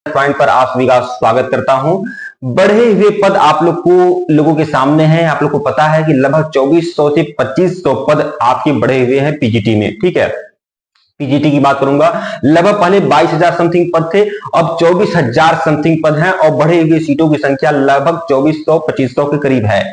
Point पर आप सभी का स्वागत करता हूं। बढ़े हुए पद आप लोगों के सामने हैं। आप लोग को पता है कि लगभग 2400 से 2500 पद आपके बढ़े हुए हैं पीजीटी में। ठीक है, पीजीटी की बात करूंगा, लगभग पहले 22,000 समथिंग पद थे, अब 24,000 समथिंग पद हैं और बढ़े हुए सीटों की संख्या लगभग 2400-2500 के करीब है।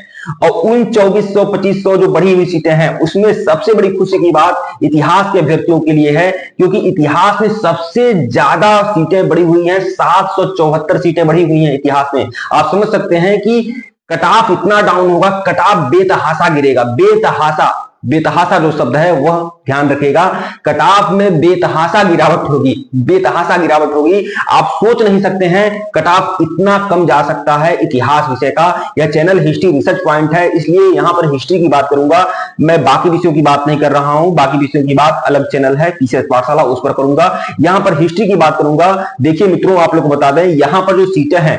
और उन 2400-2500 जो बढ़ी हुई सीटें हैं उसमें सबसे बड़ी खुशी की बात इतिहास के अभ्यर्थियों के लिए है, क्योंकि इतिहास में सबसे ज्यादा सीटें बढ़ी हुई हैं। 774 सीटें बढ़ी हुई हैं इतिहास में। आप समझ सकते हैं कि कट ऑफ इतना डाउन होगा, कट ऑफ बेतहाशा गिरेगा। बेतहाशा, बेतहाशा जो शब्द है वह ध्यान रखेगा, कट ऑफ में बेतहाशा गिरावट होगी, बेतहाशा गिरावट होगी। आप सोच नहीं सकते हैं कट ऑफ इतना कम जा सकता है इतिहास विषय का। यह चैनल हिस्ट्री रिसर्च पॉइंट है, इसलिए यहां पर हिस्ट्री की बात करूंगा। मैं बाकी विषयों की बात नहीं कर रहा हूं, बाकी विषयों की बात अलग चैनल है पीसीएस पाठशाला, उस पर करूंगा। यहां पर हिस्ट्री की बात करूंगा। देखिए मित्रों, आप लोग को बता दें, यहां पर जो सीटें हैं,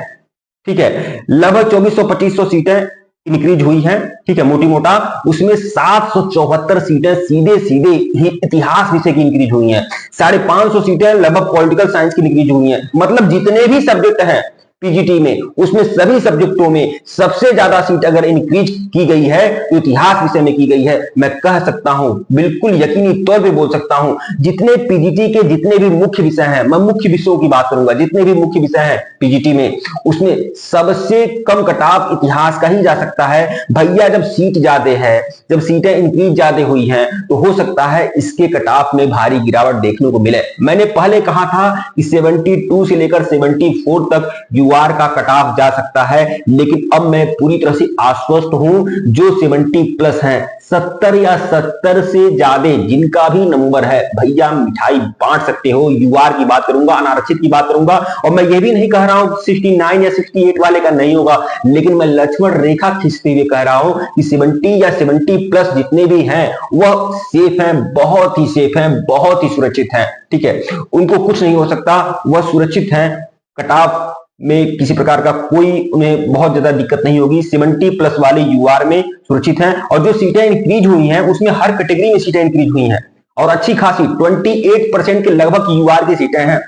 ठीक है, लगभग 2400-2500 सीटें इंक्रीज हुई हैं। ठीक है, मोटी मोटा उसमें 774 सीटें सीधे सीधे ही इतिहास विषय की इंक्रीज हुई हैं। 550 सीटें लगभग पॉलिटिकल साइंस की इंक्रीज हुई हैं। मतलब जितने भी सब्जेक्ट हैं पीजीटी में, उसमें सभी सब्जेक्टों में सबसे ज्यादा सीट अगर इंक्रीज की गई है तो इतिहास विषय में की गई है। मैं कह सकता हूं, बिल्कुल यकीनी तौर पे बोल सकता हूं, जितने पीजीटी के जितने भी मुख्य विषय हैं, मैं मुख्य विषयों की बात करूंगा, जितने भी मुख्य विषय हैं पीजीटी में, उसमें सबसे कम कटाव इतिहास का ही जा सकता है। भैया जब सीट ज्यादा है, जब सीटें इंक्रीज ज्यादा हुई हैं, तो हो सकता है इसके कटाव में भारी गिरावट देखने को मिले। मैंने पहले कहा था कि 72 से लेकर 74 तक यूआर का कट ऑफ जा सकता है, लेकिन अब मैं पूरी तरह से आश्वस्त हूं। जो 70 प्लस हैं, 70 या 70 से ज्यादा जिनका भी नंबर है, भैया मिठाई बांट सकते हो। यूआर की बात करूंगा, अनारक्षित की बात करूंगा, और मैं ये भी नहीं कह रहा हूं 69 या 68 वाले का नहीं होगा, लेकिन मैं लक्ष्मण रेखा खींचते हुए कह रहा हूं कि 70 या 70 प्लस जितने भी हैं वह सेफ हैं, बहुत ही सेफ हैं, बहुत ही सुरक्षित हैं। ठीक है, उनको कुछ नहीं हो सकता, वह सुरक्षित हैं। कट ऑफ में किसी प्रकार का कोई उन्हें बहुत ज्यादा दिक्कत नहीं होगी। 70 प्लस वाले यूआर में सुरक्षित हैं। और जो सीटें इंक्रीज हुई हैं उसमें हर कैटेगरी में सीटें इंक्रीज हुई हैं, और अच्छी खासी 28% के लगभग यूआर की सीटें हैं।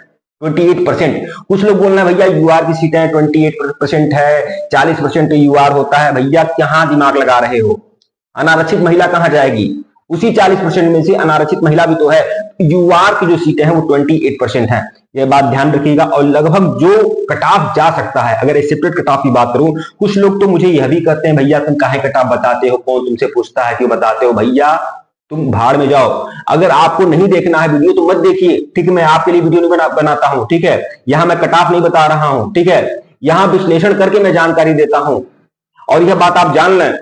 28%। कुछ लोग बोल रहे हैं भैया यूआर की सीटें 28% है, 40% यूआर होता है। भैया कहां दिमाग लगा रहे हो? अनारक्षित महिला कहां जाएगी? उसी 40% में से अनारक्षित महिला भी तो है। यूआर की जो सीटें हैं वो 28% है, यह बात ध्यान रखिएगा। और लगभग जो कट ऑफ जा सकता है, अगर सेपरेट कट ऑफ की बात करूं, कुछ लोग तो मुझे यह भी कहते हैं भैया तुम काहे कट ऑफ बताते हो, कौन तुमसे पूछता है क्यों बताते हो? भैया तुम भाड़ में जाओ। अगर आपको नहीं देखना है वीडियो तो मत देखिए। ठीक है, मैं आपके लिए वीडियो नहीं बनाता हूं। ठीक है, यहां मैं कट ऑफ नहीं बता रहा हूं। ठीक है, यहां विश्लेषण करके मैं जानकारी देता हूं। और यह बात आप जान लें,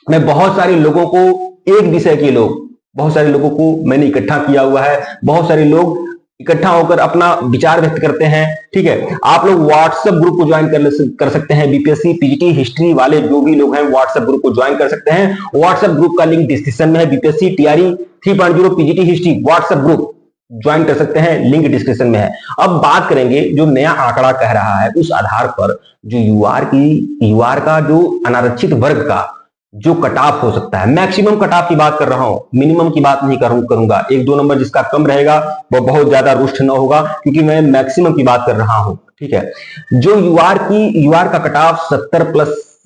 मैं बहुत सारे लोगों को, एक विषय के लोग, बहुत सारे लोगों को मैंने इकट्ठा किया हुआ है। बहुत सारे लोग इकट्ठा होकर अपना विचार व्यक्त करते हैं। ठीक है, आप लोग व्हाट्सएप ग्रुप को ज्वाइन कर सकते हैं। बीपीएससी पीजीटी हिस्ट्री वाले जो भी लोग हैं व्हाट्सएप ग्रुप को ज्वाइन कर सकते हैं। व्हाट्सएप ग्रुप का लिंक डिस्क्रिप्शन में है। BPSC TRE 3.0 PGT history WhatsApp group join कर सकते हैं, लिंक डिस्क्रिप्शन में है। अब बात करेंगे जो नया आंकड़ा कह रहा है, उस आधार पर जो यूआर का जो अनारक्षित वर्ग का जो कट ऑफ हो सकता है, मैक्सिमम कट ऑफ की बात कर रहा हूं, मिनिमम की बात नहीं करूंगा। 1-2 नंबर जिसका कम रहेगा वो बहुत ज्यादा रुष्ट न होगा, क्योंकि मैं मैक्सिमम की बात कर रहा हूं। ठीक है, जो यूआर का कट ऑफ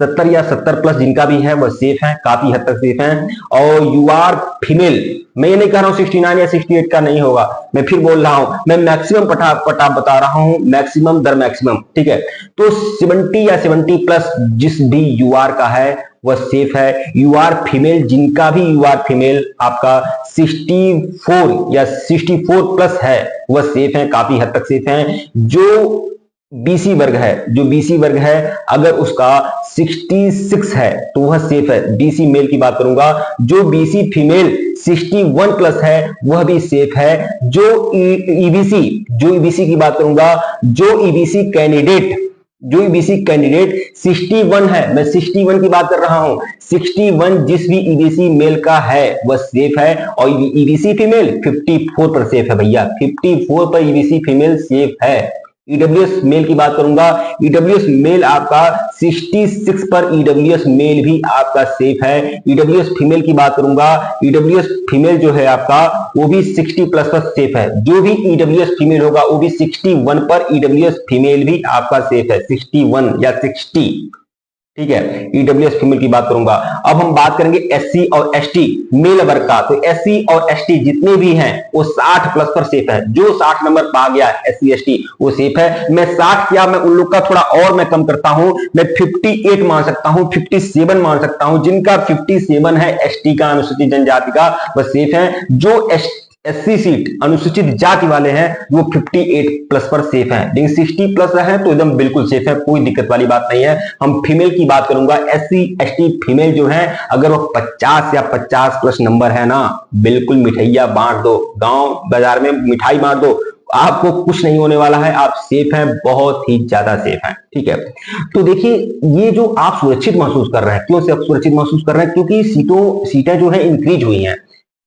70 या 70 प्लस जिनका भी है वह सेफ है, काफी हद तक सेफ है। और यूआर फीमेल, मैं ये नहीं कह रहा हूं 69 या 68 का नहीं होगा, मैं फिर बोल रहा हूं, मैं मैक्सिमम कट ऑफ बता रहा हूं, मैक्सिमम दर मैक्सिमम। ठीक है, तो 70 या 70 प्लस जिस भी यूआर का है वह सेफ है। यूआर फीमेल, जिनका भी यूआर फीमेल आपका 64 या 64 प्लस है वह सेफ है, काफी हद तक सेफ है। जो बीसी वर्ग है, अगर उसका 66 है तो वह सेफ है। बीसी मेल की बात करूंगा। जो बीसी फीमेल 61 प्लस है वह भी सेफ है। जो ईबीसी की बात करूंगा, जो ईबीसी कैंडिडेट 61 है, मैं 61 की बात कर रहा हूं, 61 जिस भी ईबीसी मेल का है वह सेफ है। और ईबीसी फीमेल 54 पर सेफ है भैया, 54 पर ईबीसी फीमेल सेफ है। ईडब्ल्यूएस मेल की बात करूंगा, ईडब्ल्यूएस मेल आपका 66 पर ईडब्ल्यूएस मेल भी आपका सेफ है। ईडब्ल्यूएस फीमेल की बात करूंगा, ईडब्ल्यूएस फीमेल जो है आपका वो भी 60 प्लस पर सेफ है। जो भी ईडब्ल्यूएस फीमेल होगा वो भी 61 पर ईडब्ल्यूएस फीमेल भी आपका सेफ है, 61 या 60, ठीक है। ईडब्ल्यूएस फीमेल की बात करूंगा। अब हम बात करेंगे एससी और एसटी मेल वर्ग का। तो एससी और एसटी जितने भी हैं वो 60 प्लस पर सेफ है। जो 60 नंबर पा गया एससी एसटी वो सेफ है। मैं 60 किया, मैं उन लोग का थोड़ा और मैं कम करता हूं, मैं 58 मान सकता हूं, 57 मान सकता हूं। जिनका 57 है एसटी का, अनुसूचित जनजाति का, वह सेफ है। जो एससी सीट अनुसूचित जाति वाले हैं वो 58 प्लस पर सेफ है। लेकिन 60 प्लस है तो एकदम बिल्कुल सेफ है, कोई दिक्कत वाली बात नहीं है। हम फीमेल की बात करूंगा, एससी एसटी फीमेल जो है अगर वो 50 या 50 प्लस नंबर है ना, बिल्कुल मिठाइया बांट दो, गांव बाजार में मिठाई बांट दो, आपको कुछ नहीं होने वाला है, आप सेफ हैं, बहुत ही ज्यादा सेफ हैं, ठीक है। तो देखिए ये जो आप सुरक्षित महसूस कर रहे हैं, क्यों से आप सुरक्षित महसूस कर रहे हैं? क्योंकि सीटें जो है इंक्रीज हुई हैं,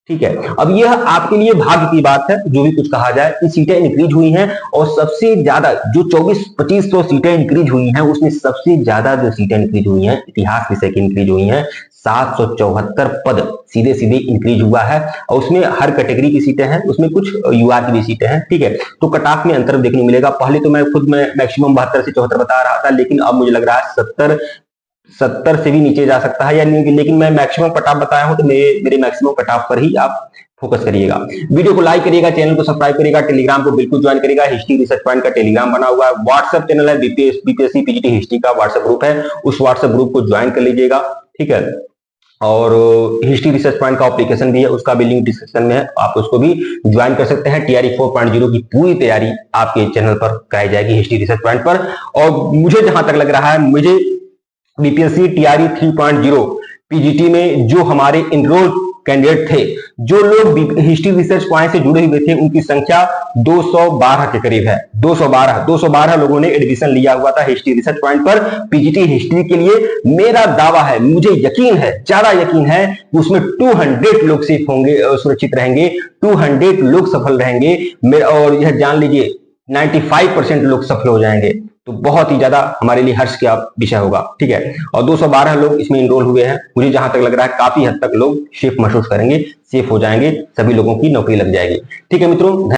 ठीक है। अब यह आपके लिए भाग्य की बात है, जो भी कुछ कहा जाए, कि सीटें इंक्रीज हुई हैं और सबसे ज्यादा जो 24-25 सीटें इंक्रीज हुई हैं उसमें सबसे ज्यादा जो सीटें इंक्रीज हुई हैं इतिहास विषय की इंक्रीज हुई हैं। 774 पद सीधे सीधे इंक्रीज हुआ है और उसमें हर कैटेगरी की सीटें हैं, उसमें कुछ यूआर की भी सीटें हैं, ठीक है। तो कट ऑफ में अंतर देखने को मिलेगा। पहले तो मैं खुद में मैक्सिमम 72 से 74 बता रहा था, लेकिन अब मुझे लग रहा है 70 से भी नीचे जा सकता है या नहीं, लेकिन मैं मैक्सिमम कट ऑफ बताया हूं तो मेरे मैक्सिमम कट ऑफ पर ही आप फोकस करिएगा। वीडियो को लाइक करिएगा, चैनल को सब्सक्राइब करिएगा, टेलीग्राम को बिल्कुल ज्वाइन करिएगा। हिस्ट्री रिसर्च पॉइंट का टेलीग्राम बना हुआ है, व्हाट्सएप चैनल है, बीपीएससी पीजीटी हिस्ट्री का व्हाट्सएप ग्रुप है, उस व्हाट्सएप ग्रुप को ज्वाइन कर लीजिएगा, ठीक है। और हिस्ट्री रिसर्च पॉइंट का एप्लीकेशन भी है, उसका भी लिंक डिस्क्रिप्शन में है, आप उसको भी ज्वाइन कर सकते हैं। टीआरई 4.0 की पूरी तैयारी आपके चैनल पर कराई जाएगी हिस्ट्री रिसर्च पॉइंट पर। और मुझे जहां तक लग रहा है, मुझे बीपीएससी टीआरई 3.0 पीजीटी में जो हमारे इनरोल कैंडिडेट थे, जो लोग हिस्ट्री रिसर्च पॉइंट से जुड़े हुए थे, उनकी संख्या 212 के करीब है। 212 लोगों ने एडमिशन लिया हुआ था हिस्ट्री रिसर्च पॉइंट पर पीजीटी हिस्ट्री के लिए। मेरा दावा है, मुझे यकीन है, ज्यादा यकीन है, उसमें 200 लोग सेफ होंगे, सुरक्षित रहेंगे, 200 लोग सफल रहेंगे। और यह जान लीजिए 95% लोग सफल हो जाएंगे। तो बहुत ही ज्यादा हमारे लिए हर्ष का विषय होगा, ठीक है। और 212 लोग इसमें इनरोल हुए हैं। मुझे जहां तक लग रहा है काफी हद तक लोग सेफ महसूस करेंगे, सेफ हो जाएंगे, सभी लोगों की नौकरी लग जाएगी, ठीक है मित्रों।